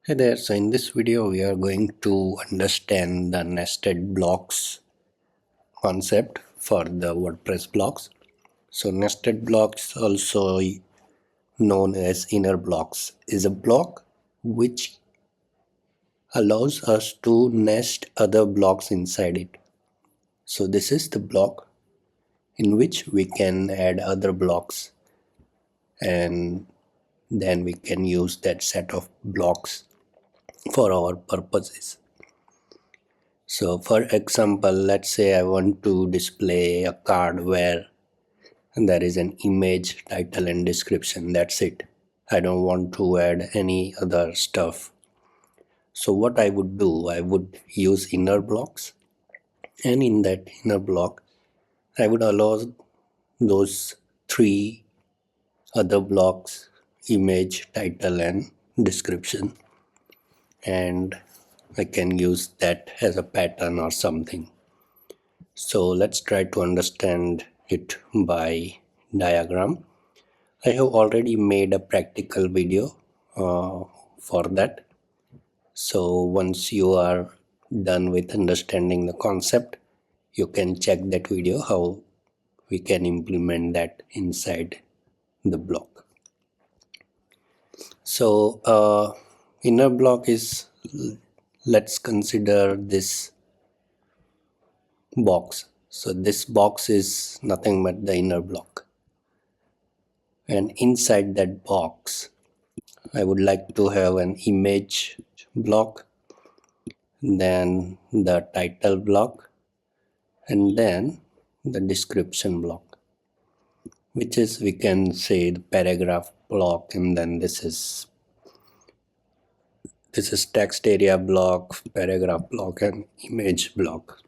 Hey there, so in this video we are going to understand the nested blocks concept for the WordPress blocks. So nested blocks, also known as inner blocks, is a block which allows us to nest other blocks inside it. So this is the block in which we can add other blocks, and then we can use that set of blocks for our purposes. So for example, let's say I want to display a card where there is an image, title and description. That's it. I don't want to add any other stuff. So what I would do, I would use inner blocks, and in that inner block I would allow those three other blocks: image, title and description, and I can use that as a pattern or something. So let's try to understand it by diagram. I have already made a practical video for that. So once you are done with understanding the concept, you can check that video how we can implement that inside the block. So inner block is, let's consider this box. So this box is nothing but the inner block, and inside that box I would like to have an image block, then the title block, and then the description block, which is, we can say, the paragraph block, and then this is text area block, paragraph block and image block.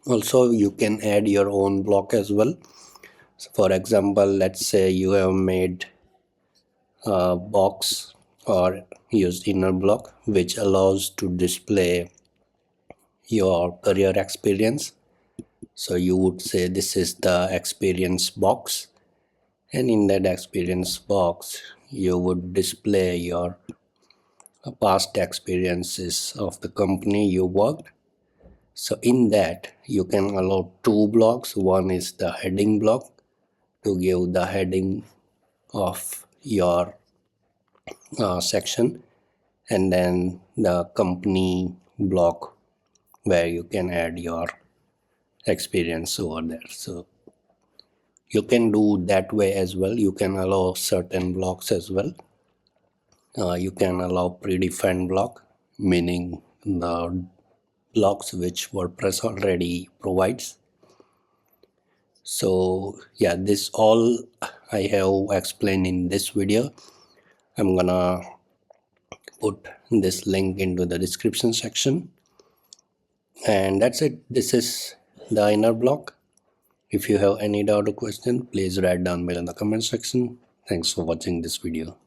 Also you can add your own block as well. So for example, let's say you have made a box or used inner block which allows to display your career experience. So you would say this is the experience box, and in that experience box you would display your past experiences of the company you worked. So in that you can allow two blocks. One is the heading block to give the heading of your section, and then the company block where you can add your experience over there. So you can do that way as well. You can allow certain blocks as well. You can allow predefined block, meaning the blocks which WordPress already provides. So yeah, this all I have explained in this video. I'm gonna put this link into the description section, and that's it. This is the inner block. If you have any doubt or question, please write down below in the comment section. Thanks for watching this video.